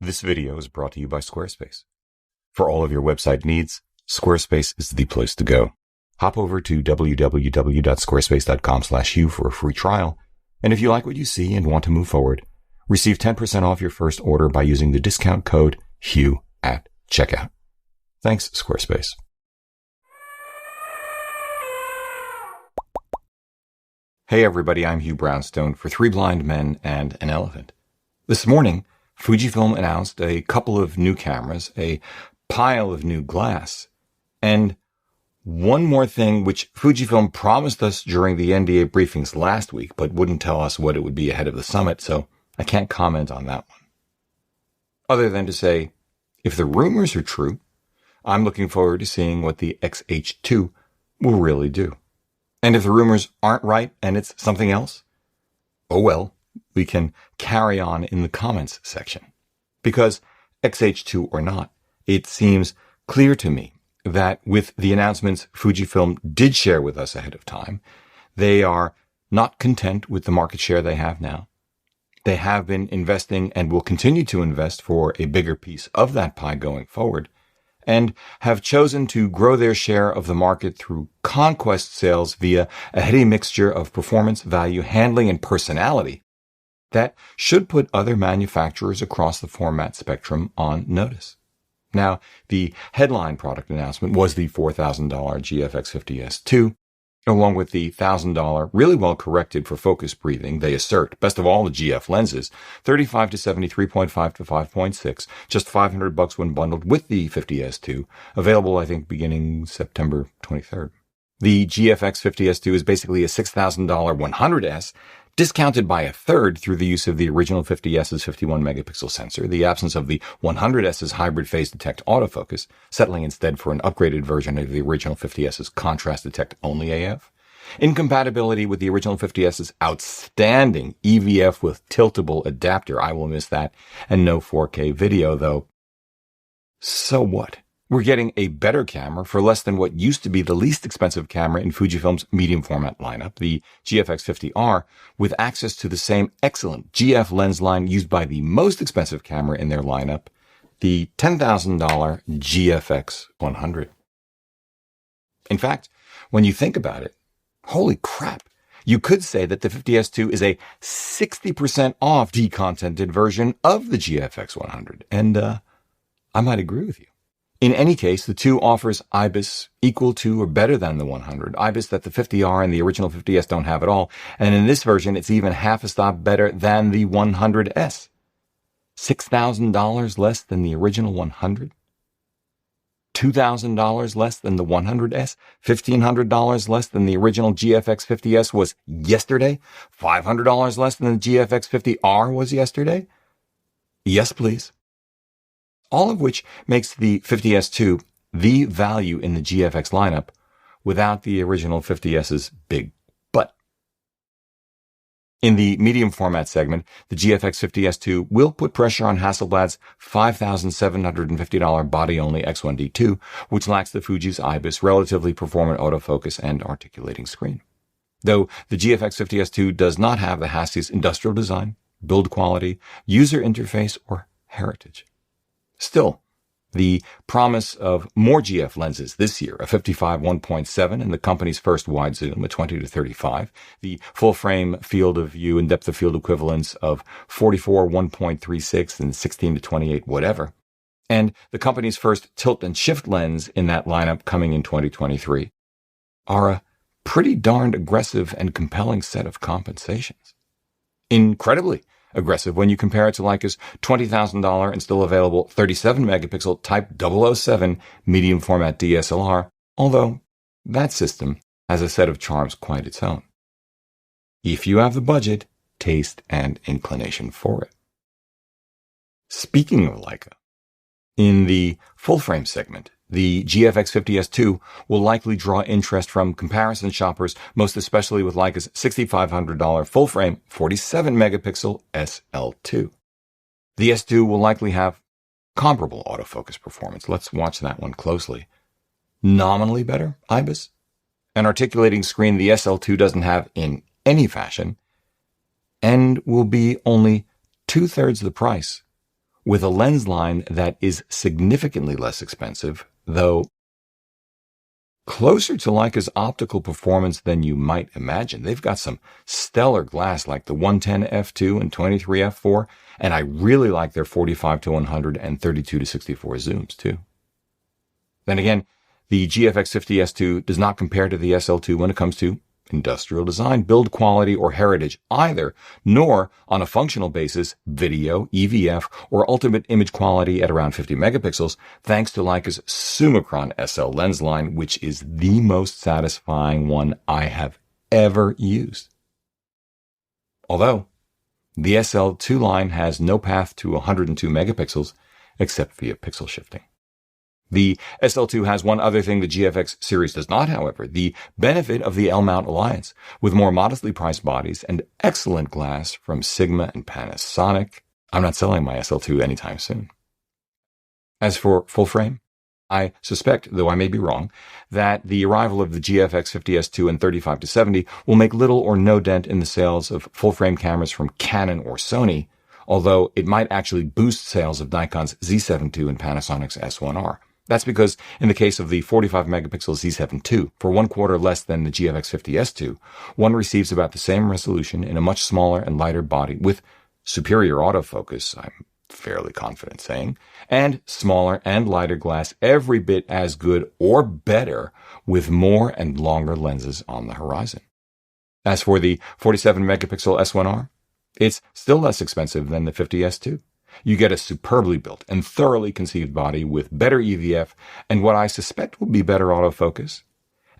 This video is brought to you by Squarespace. For all of your website needs, Squarespace is the place to go. Hop over to www.squarespace.com/hugh for a free trial. And if you like what you see and want to move forward, receive 10% off your first order by using the discount code HUGH at checkout. Thanks, Squarespace. Hey everybody, I'm Hugh Brownstone for Three Blind Men and an Elephant. This morning, Fujifilm announced a couple of new cameras, a pile of new glass, and one more thing which Fujifilm promised us during the NDA briefings last week, but wouldn't tell us what it would be ahead of the summit, so I can't comment on that one. Other than to say, if the rumors are true, I'm looking forward to seeing what the XH2 will really do. And if the rumors aren't right and it's something else, oh well, we can carry on in the comments section. Because XH2 or not, it seems clear to me that with the announcements Fujifilm did share with us ahead of time, they are not content with the market share they have now. They have been investing and will continue to invest for a bigger piece of that pie going forward, and have chosen to grow their share of the market through conquest sales via a heady mixture of performance, value, handling, and personality that should put other manufacturers across the format spectrum on notice. Now, the headline product announcement was the $4,000 GFX50S2, along with the $1,000 really well corrected for focus breathing, they assert, best of all the GF lenses, 35 to 70, 3.5 to 5.6, just $500 when bundled with the 50S2, available I think beginning September 23rd. The GFX50S2 is basically a $6,000 100S, discounted by a third through the use of the original 50S's 51 megapixel sensor, the absence of the 100S's hybrid phase detect autofocus, settling instead for an upgraded version of the original 50S's contrast detect only AF, incompatibility with the original 50S's outstanding EVF with tiltable adapter, I will miss that, and no 4K video though. So what? We're getting a better camera for less than what used to be the least expensive camera in Fujifilm's medium format lineup, the GFX50R, with access to the same excellent GF lens line used by the most expensive camera in their lineup, the $10,000 GFX100. In fact, when you think about it, holy crap, you could say that the 50S2 is a 60% off decontented version of the GFX100, and I might agree with you. In any case, the 2 offers IBIS equal to or better than the 100, IBIS that the 50R and the original 50S don't have at all, and in this version it's even half a stop better than the 100S. $6,000 less than the original 100? $2,000 less than the 100S? $1,500 less than the original GFX50S was yesterday? $500 less than the GFX50R was yesterday? Yes, please. All of which makes the 50S2 the value in the GFX lineup without the original 50S's big butt. In the medium format segment, the GFX50S2 will put pressure on Hasselblad's $5,750 body-only X1D2, which lacks the Fuji's IBIS, relatively performant autofocus, and articulating screen. Though the GFX50S2 does not have the Hassie's industrial design, build quality, user interface, or heritage. Still, the promise of more GF lenses this year, a 55 1.7 and the company's first wide zoom, a 20 to 35, the full frame field of view and depth of field equivalents of 44 1.36 and 16 to 28 whatever, and the company's first tilt and shift lens in that lineup coming in 2023, are a pretty darned aggressive and compelling set of compensations. Incredibly aggressive when you compare it to Leica's $20,000 and still available 37 megapixel Type 007 medium format DSLR, although that system has a set of charms quite its own. If you have the budget, taste, and inclination for it. Speaking of Leica, in the full frame segment, the GFX50S2 will likely draw interest from comparison shoppers, most especially with Leica's $6,500 full-frame 47-megapixel SL2. The S2 will likely have comparable autofocus performance. Let's watch that one closely. Nominally better, IBIS. An articulating screen the SL2 doesn't have in any fashion, and will be only 2/3 the price with a lens line that is significantly less expensive, though closer to Leica's optical performance than you might imagine. They've got some stellar glass like the 110 f2 and 23 f4, and I really like their 45 to 100 and 32 to 64 zooms too. Then again, the GFX50S2 does not compare to the SL2 when it comes to industrial design, build quality, or heritage either, nor on a functional basis, video, EVF, or ultimate image quality at around 50 megapixels, thanks to Leica's Summicron SL lens line, which is the most satisfying one I have ever used. Although, the SL2 line has no path to 102 megapixels except via pixel shifting. The SL2 has one other thing the GFX series does not, however, the benefit of the L-mount alliance, with more modestly priced bodies and excellent glass from Sigma and Panasonic. I'm not selling my SL2 anytime soon. As for full frame, I suspect, though I may be wrong, that the arrival of the GFX50S2 and 35 to 70 will make little or no dent in the sales of full frame cameras from Canon or Sony, although it might actually boost sales of Nikon's Z7 II and Panasonic's S1R. That's because in the case of the 45 megapixel Z7 II, for 1/4 less than the GFX50S2, one receives about the same resolution in a much smaller and lighter body with superior autofocus, I'm fairly confident saying, and smaller and lighter glass every bit as good or better with more and longer lenses on the horizon. As for the 47 megapixel S1R, it's still less expensive than the 50S2. You get a superbly built and thoroughly conceived body with better EVF and what I suspect will be better autofocus.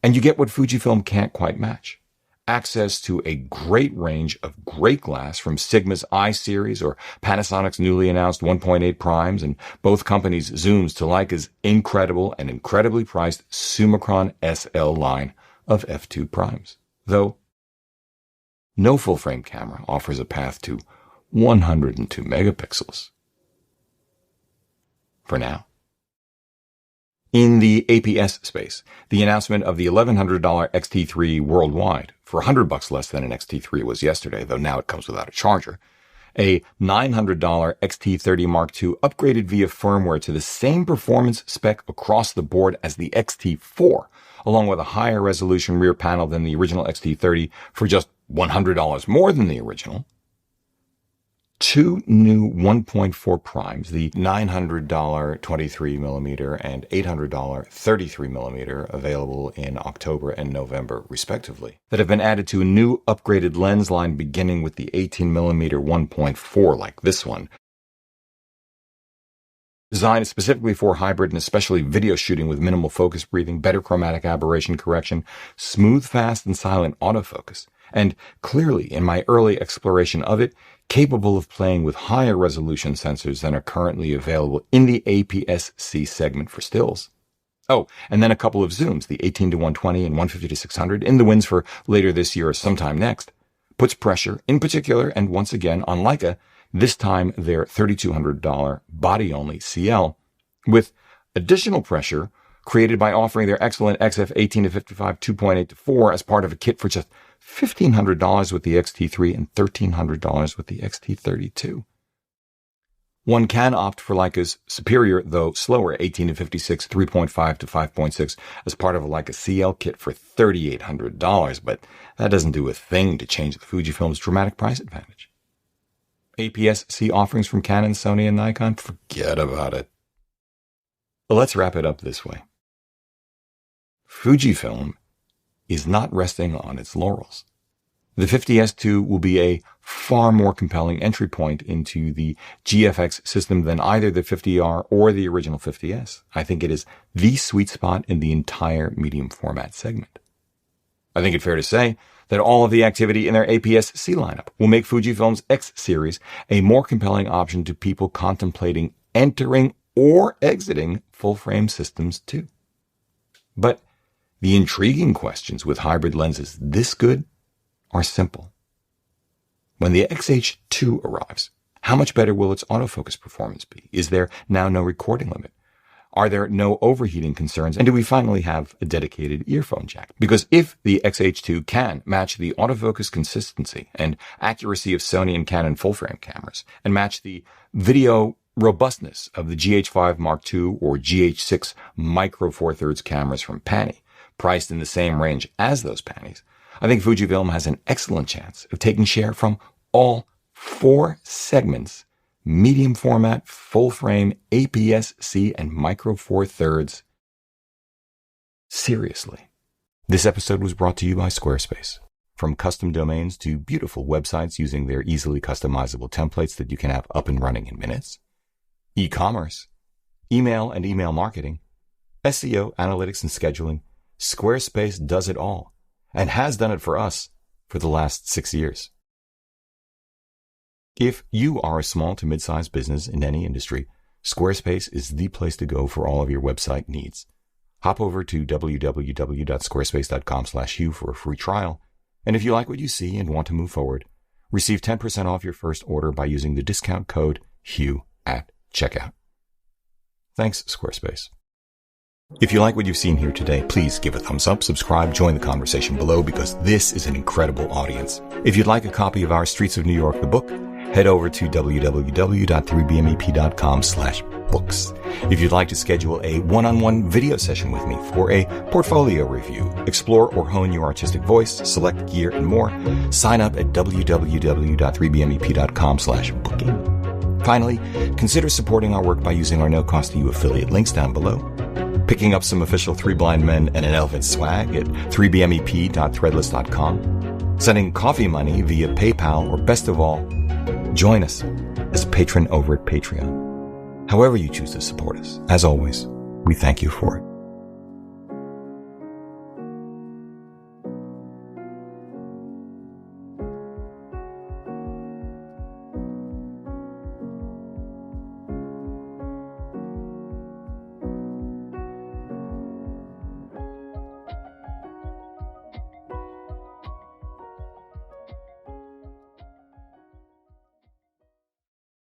And you get what Fujifilm can't quite match: access to a great range of great glass from Sigma's I series or Panasonic's newly announced 1.8 primes, and both companies' zooms to Leica's incredible and incredibly priced Summicron SL line of f2 primes. Though no full-frame camera offers a path to 102 megapixels. For now. In the APS space, the announcement of the $1,100 X-T3 worldwide, for $100 less than an X-T3 was yesterday, though now it comes without a charger, a $900 X-T30 Mark II upgraded via firmware to the same performance spec across the board as the X-T4, along with a higher resolution rear panel than the original X-T30 for just $100 more than the original. Two new 1.4 primes, the $900 23mm and $800 33mm, available in October and November, respectively, that have been added to a new upgraded lens line beginning with the 18mm 1.4 like this one. Designed specifically for hybrid and especially video shooting with minimal focus breathing, better chromatic aberration correction, smooth, fast, and silent autofocus. And clearly, in my early exploration of it, capable of playing with higher resolution sensors than are currently available in the APS-C segment for stills. Oh, and then a couple of zooms, the 18 to 120 and 150 to 600, in the wings for later this year or sometime next, puts pressure, in particular, and once again, on Leica, this time their $3,200 body-only CL, with additional pressure created by offering their excellent XF 18 to 55 2.8 to 4 as part of a kit for just $1,500 with the X-T3 and $1,300 with the X-T30 One can opt for Leica's superior, though slower, 18 to 56 3.5 to 5.6 as part of a Leica CL kit for $3,800, but that doesn't do a thing to change the Fujifilm's dramatic price advantage. APS-C offerings from Canon, Sony, and Nikon? Forget about it. But let's wrap it up this way. Fujifilm is not resting on its laurels. The 50S2 will be a far more compelling entry point into the GFX system than either the 50R or the original 50S. I think it is the sweet spot in the entire medium format segment. I think it's fair to say that all of the activity in their APS-C lineup will make Fujifilm's X series a more compelling option to people contemplating entering or exiting full-frame systems too. But the intriguing questions with hybrid lenses this good are simple. When the XH2 arrives, how much better will its autofocus performance be? Is there now no recording limit? Are there no overheating concerns? And do we finally have a dedicated earphone jack? Because if the XH2 can match the autofocus consistency and accuracy of Sony and Canon full-frame cameras, and match the video robustness of the GH5 Mark II or GH6 Micro Four Thirds cameras from Pani, priced in the same range as those Panis, I think Fujifilm has an excellent chance of taking share from all four segments: medium format, full frame, APS-C, and Micro Four Thirds. Seriously. This episode was brought to you by Squarespace. From custom domains to beautiful websites using their easily customizable templates that you can have up and running in minutes, e-commerce, email and email marketing, SEO, analytics, and scheduling, Squarespace does it all and has done it for us for the last 6 years. If you are a small to mid-sized business in any industry, Squarespace is the place to go for all of your website needs. Hop over to www.squarespace.com/Hugh for a free trial. And if you like what you see and want to move forward, receive 10% off your first order by using the discount code Hugh at checkout. Thanks, Squarespace. If you like what you've seen here today, please give a thumbs up, subscribe, join the conversation below, because this is an incredible audience. If you'd like a copy of our Streets of New York, the book, head over to www.3bmep.com/books. If you'd like to schedule a one-on-one video session with me for a portfolio review, explore or hone your artistic voice, select gear, and more, sign up at www.3bmep.com/booking. Finally, consider supporting our work by using our no-cost-to-you affiliate links down below, picking up some official Three Blind Men and an Elephant swag at 3bmep.threadless.com, sending coffee money via PayPal, or best of all, join us as a patron over at Patreon. However you choose to support us, as always, we thank you for it.